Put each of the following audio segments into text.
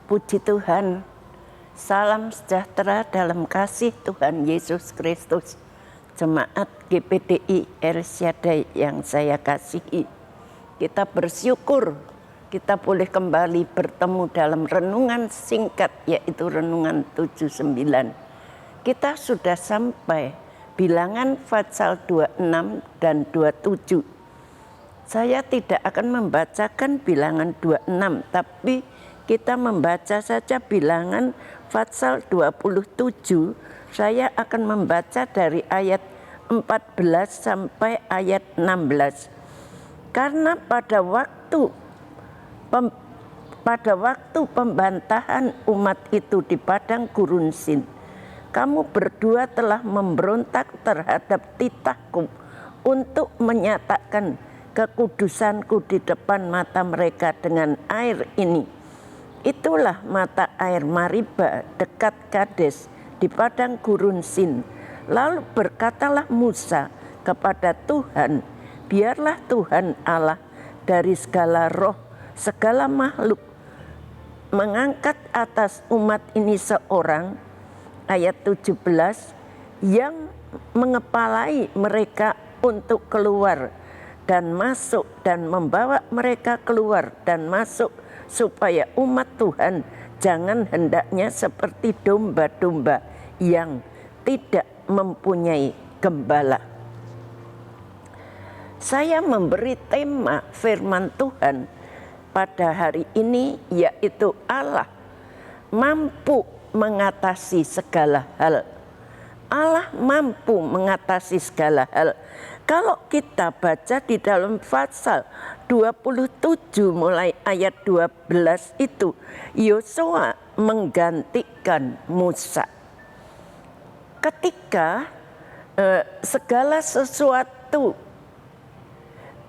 Puji Tuhan, salam sejahtera dalam kasih Tuhan Yesus Kristus. Jemaat GPDI El Shaddai yang saya kasihi, kita bersyukur kita boleh kembali bertemu dalam renungan singkat, yaitu renungan 79. Kita sudah sampai bilangan pasal 26 dan 27. Saya tidak akan membacakan bilangan 26, tapi kita membaca saja bilangan pasal 27. Saya akan membaca dari ayat 14 sampai ayat 16. Karena pada waktu pembantahan umat itu di padang gurun Sin, kamu berdua telah memberontak terhadap titahku untuk menyatakan kekudusanku di depan mata mereka dengan air ini. Itulah mata air Mariba dekat Kades di padang gurun Sin. Lalu berkatalah Musa kepada Tuhan, biarlah Tuhan Allah dari segala roh, segala makhluk mengangkat atas umat ini seorang, ayat 17, yang mengepalai mereka untuk keluar dan masuk dan membawa mereka keluar dan masuk, supaya umat Tuhan jangan hendaknya seperti domba-domba yang tidak mempunyai gembala. Saya memberi tema firman Tuhan pada hari ini, yaitu Allah mampu mengatasi segala hal. Allah mampu mengatasi segala hal. Kalau kita baca di dalam pasal 27 mulai ayat 12 itu, Yosua menggantikan Musa. Ketika segala sesuatu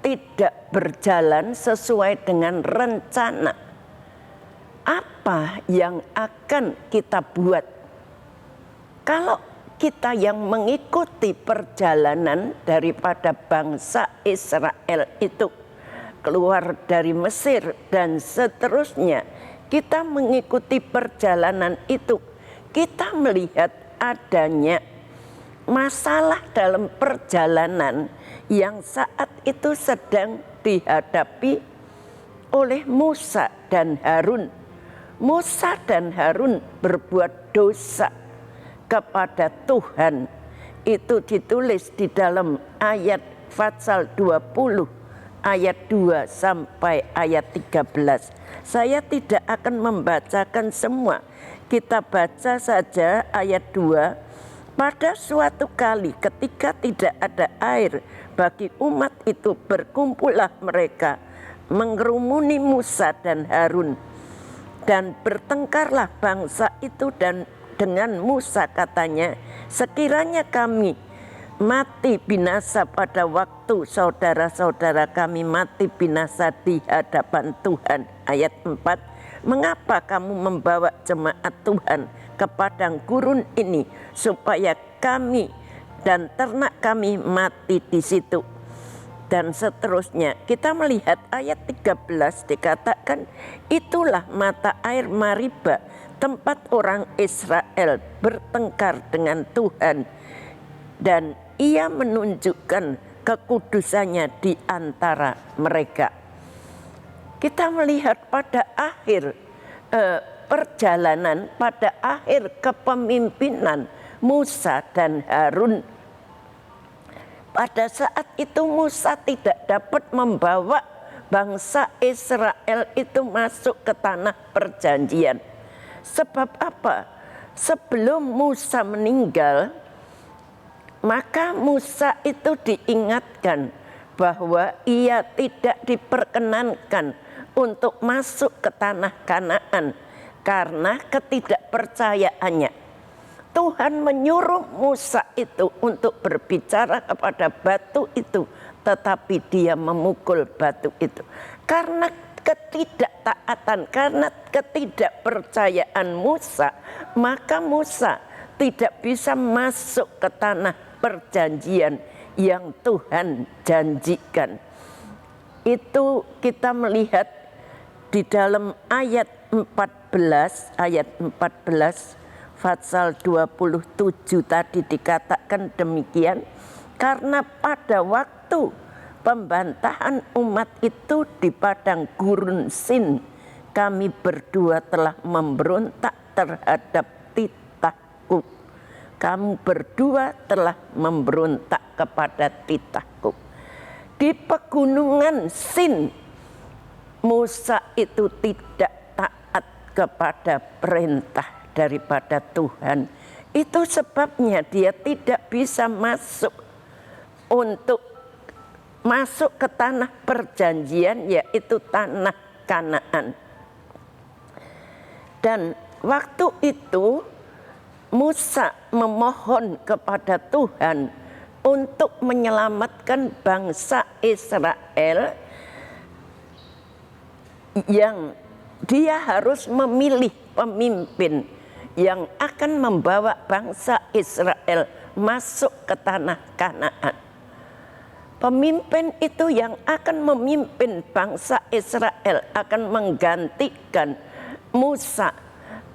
tidak berjalan sesuai dengan rencana, apa yang akan kita buat? Kalau kita yang mengikuti perjalanan daripada bangsa Israel itu keluar dari Mesir dan seterusnya, kita mengikuti perjalanan itu, kita melihat adanya masalah dalam perjalanan yang saat itu sedang dihadapi oleh Musa dan Harun. Musa dan Harun berbuat dosa kepada Tuhan. Itu ditulis di dalam ayat pasal 20 ayat 2 sampai ayat 13. Saya tidak akan membacakan semua. Kita baca saja ayat 2. Pada suatu kali ketika tidak ada air bagi umat itu, berkumpullah mereka mengerumuni Musa dan Harun, dan bertengkarlah bangsa itu dan dengan Musa, katanya, sekiranya kami mati binasa pada waktu saudara-saudara kami mati binasa di hadapan Tuhan. Ayat 4, mengapa kamu membawa jemaat Tuhan ke padang gurun ini supaya kami dan ternak kami mati di situ? Dan seterusnya, kita melihat ayat 13 dikatakan, itulah mata air Mariba, tempat orang Israel bertengkar dengan Tuhan, dan ia menunjukkan kekudusannya di antara mereka. Kita melihat pada akhir perjalanan, pada akhir kepemimpinan Musa dan Harun, pada saat itu Musa tidak dapat membawa bangsa Israel itu masuk ke tanah perjanjian. Sebab apa? Sebelum Musa meninggal, maka Musa itu diingatkan bahwa ia tidak diperkenankan untuk masuk ke tanah Kanaan karena ketidakpercayaannya. Tuhan menyuruh Musa itu untuk berbicara kepada batu itu, tetapi dia memukul batu itu. Karena ketidaktaatan, karena ketidakpercayaan Musa, maka Musa tidak bisa masuk ke tanah perjanjian yang Tuhan janjikan. Itu kita melihat di dalam ayat 14 14 ayat 14 pasal 27 tadi dikatakan demikian, karena pada waktu pembantahan umat itu di padang gurun Sin, kami berdua telah memberontak terhadap titahku. Kamu berdua telah memberontak kepada titahku. Di pegunungan Sin, Musa itu tidak taat kepada perintah daripada Tuhan. Itu sebabnya dia tidak bisa masuk ke tanah perjanjian, yaitu tanah Kanaan. Dan waktu itu Musa memohon kepada Tuhan untuk menyelamatkan bangsa Israel, yang dia harus memilih pemimpin yang akan membawa bangsa Israel masuk ke tanah Kanaan. Pemimpin itu yang akan memimpin bangsa Israel akan menggantikan Musa,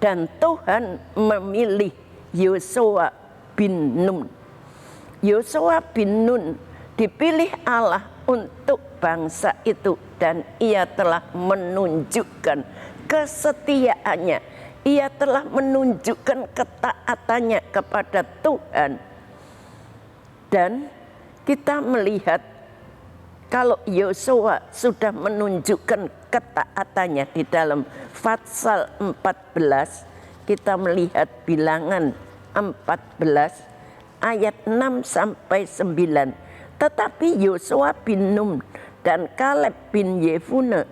dan Tuhan memilih Yosua bin Nun. Yosua bin Nun dipilih Allah untuk bangsa itu, dan ia telah menunjukkan kesetiaannya. Ia telah menunjukkan ketaatannya kepada Tuhan. Dan kita melihat kalau Yosua sudah menunjukkan ketaatannya di dalam pasal 14, kita melihat Bilangan 14 ayat 6 sampai 9. Tetapi Yosua bin Nun dan Kaleb bin Yefune,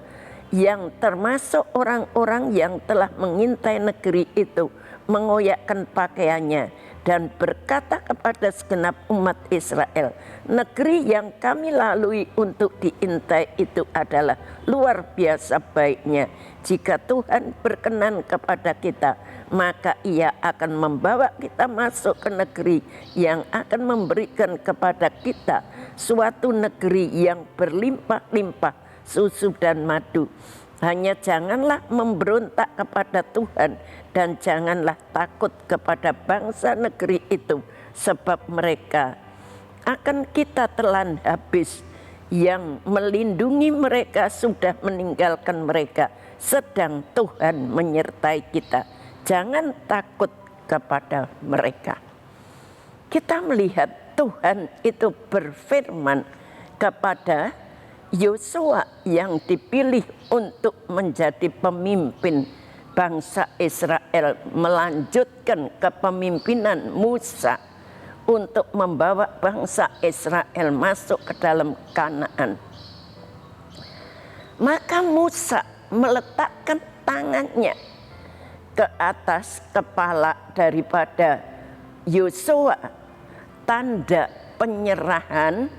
yang termasuk orang-orang yang telah mengintai negeri itu, mengoyakkan pakaiannya dan berkata kepada segenap umat Israel, negeri yang kami lalui untuk diintai itu adalah luar biasa baiknya. Jika Tuhan berkenan kepada kita, maka ia akan membawa kita masuk ke negeri yang akan memberikan kepada kita suatu negeri yang berlimpah-limpah susu dan madu. Hanya janganlah memberontak kepada Tuhan, dan janganlah takut kepada bangsa negeri itu, sebab mereka akan kita telan habis. Yang melindungi mereka sudah meninggalkan mereka, sedang Tuhan menyertai kita. Jangan takut kepada mereka. Kita melihat Tuhan itu berfirman kepada Yosua yang dipilih untuk menjadi pemimpin bangsa Israel, melanjutkan kepemimpinan Musa untuk membawa bangsa Israel masuk ke dalam Kanaan. Maka Musa meletakkan tangannya ke atas kepala daripada Yosua, tanda penyerahan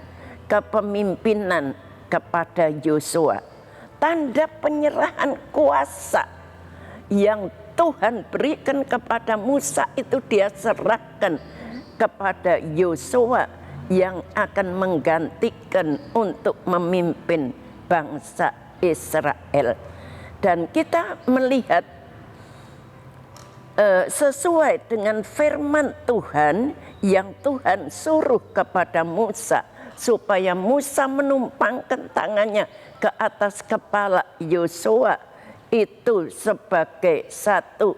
kepemimpinan kepada Yosua, tanda penyerahan kuasa yang Tuhan berikan kepada Musa itu dia serahkan kepada Yosua yang akan menggantikan untuk memimpin bangsa Israel. Dan kita melihat sesuai dengan firman Tuhan yang Tuhan suruh kepada Musa, supaya Musa menumpangkan tangannya ke atas kepala Yosua, itu sebagai satu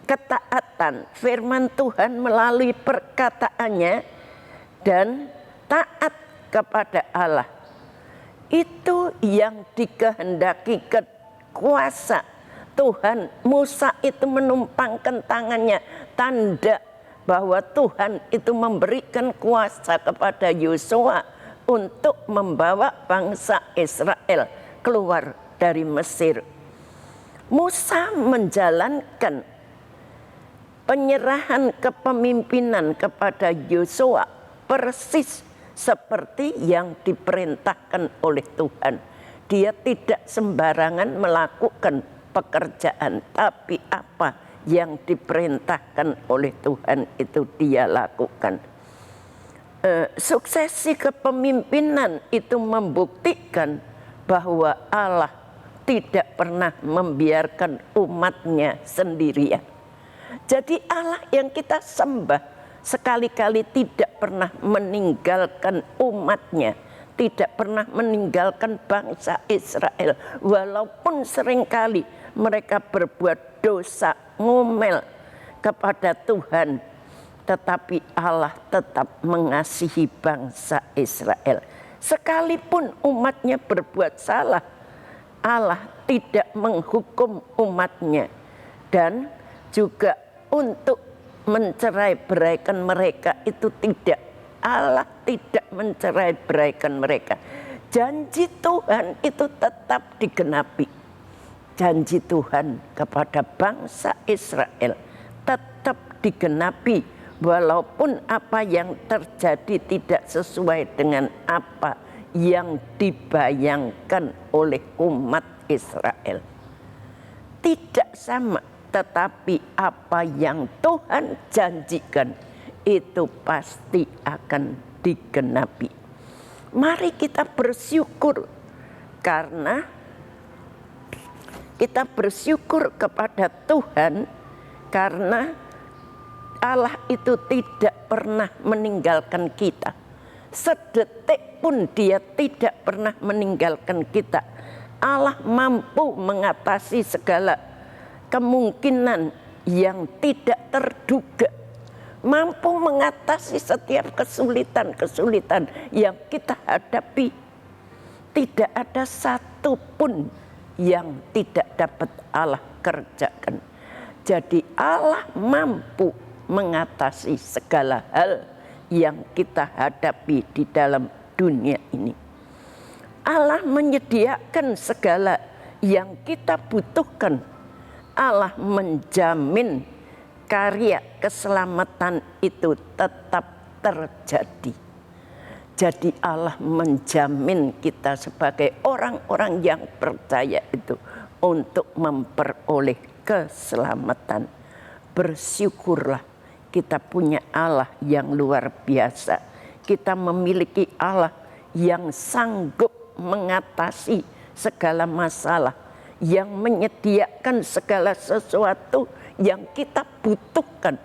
ketaatan firman Tuhan melalui perkataannya dan taat kepada Allah. Itu yang dikehendaki kuasa Tuhan. Musa itu menumpangkan tangannya, tanda bahwa Tuhan itu memberikan kuasa kepada Yosua untuk membawa bangsa Israel keluar dari Mesir. Musa menjalankan penyerahan kepemimpinan kepada Yosua persis seperti yang diperintahkan oleh Tuhan. Dia tidak sembarangan melakukan pekerjaan, tapi apa yang diperintahkan oleh Tuhan itu dia lakukan. Suksesi kepemimpinan itu membuktikan bahwa Allah tidak pernah membiarkan umatnya sendirian. Jadi Allah yang kita sembah sekali-kali tidak pernah meninggalkan umatnya, tidak pernah meninggalkan bangsa Israel. Walaupun seringkali mereka berbuat dosa, ngomel kepada Tuhan, tetapi Allah tetap mengasihi bangsa Israel. Sekalipun umatnya berbuat salah, Allah tidak menghukum umatnya. Dan juga untuk mencerai-beraikan mereka itu tidak. Allah tidak mencerai-beraikan mereka. Janji Tuhan itu tetap digenapi. Janji Tuhan kepada bangsa Israel tetap digenapi. Walaupun apa yang terjadi tidak sesuai dengan apa yang dibayangkan oleh umat Israel. Tidak sama, tetapi apa yang Tuhan janjikan itu pasti akan digenapi. Mari kita bersyukur, karena kita bersyukur kepada Tuhan karena Allah itu tidak pernah meninggalkan kita. Sedetik pun Dia tidak pernah meninggalkan kita. Allah mampu mengatasi segala kemungkinan yang tidak terduga. Mampu mengatasi setiap kesulitan-kesulitan yang kita hadapi. Tidak ada satu pun yang tidak dapat Allah kerjakan. Jadi Allah mampu mengatasi segala hal yang kita hadapi di dalam dunia ini. Allah menyediakan segala yang kita butuhkan. Allah menjamin karya keselamatan itu tetap terjadi. Jadi Allah menjamin kita sebagai orang-orang yang percaya itu untuk memperoleh keselamatan. Bersyukurlah kita punya Allah yang luar biasa. Kita memiliki Allah yang sanggup mengatasi segala masalah, yang menyediakan segala sesuatu yang kita butuhkan.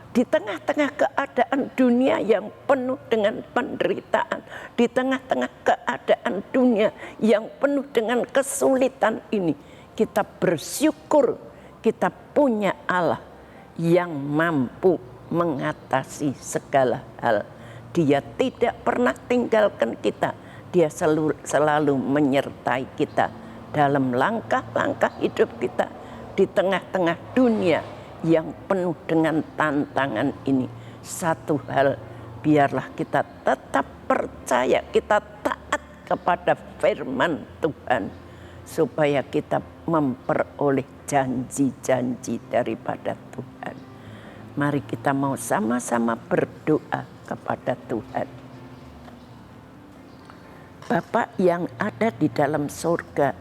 Di tengah-tengah keadaan dunia yang penuh dengan penderitaan, di tengah-tengah keadaan dunia yang penuh dengan kesulitan ini, kita bersyukur kita punya Allah yang mampu mengatasi segala hal. Dia tidak pernah tinggalkan kita. Dia selalu menyertai kita dalam langkah-langkah hidup kita di tengah-tengah dunia yang penuh dengan tantangan ini. Satu hal, biarlah kita tetap percaya, kita taat kepada firman Tuhan, supaya kita memperoleh janji-janji daripada Tuhan. Mari kita mau sama-sama berdoa kepada Tuhan. Bapa yang ada di dalam surga,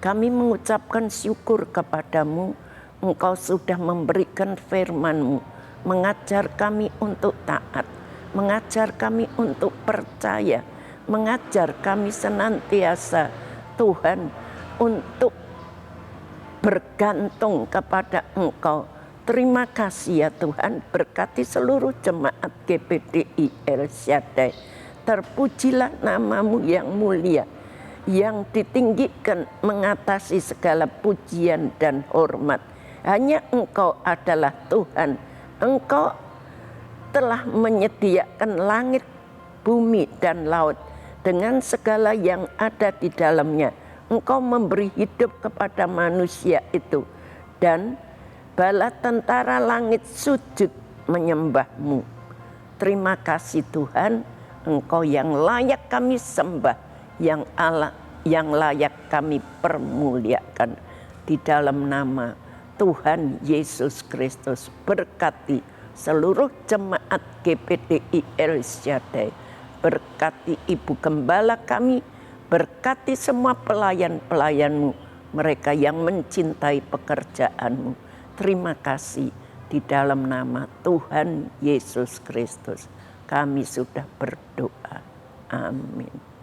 kami mengucapkan syukur kepadamu. Engkau sudah memberikan firman-Mu, mengajar kami untuk taat, mengajar kami untuk percaya, mengajar kami senantiasa Tuhan untuk bergantung kepada Engkau. Terima kasih ya Tuhan, berkati seluruh jemaat GPDI El Shaddai. Terpujilah nama-Mu yang mulia, yang ditinggikan mengatasi segala pujian dan hormat. Hanya Engkau adalah Tuhan. Engkau telah menyediakan langit, bumi, dan laut dengan segala yang ada di dalamnya. Engkau memberi hidup kepada manusia itu. Dan bala tentara langit sujud menyembah-Mu. Terima kasih Tuhan, Engkau yang layak kami sembah, yang Allah yang layak kami permuliakan. Di dalam nama Tuhan Yesus Kristus, berkati seluruh jemaat GPDI El Shaddai. Berkati Ibu Gembala kami, berkati semua pelayan-pelayan-Mu, mereka yang mencintai pekerjaan-Mu. Terima kasih, di dalam nama Tuhan Yesus Kristus kami sudah berdoa. Amin.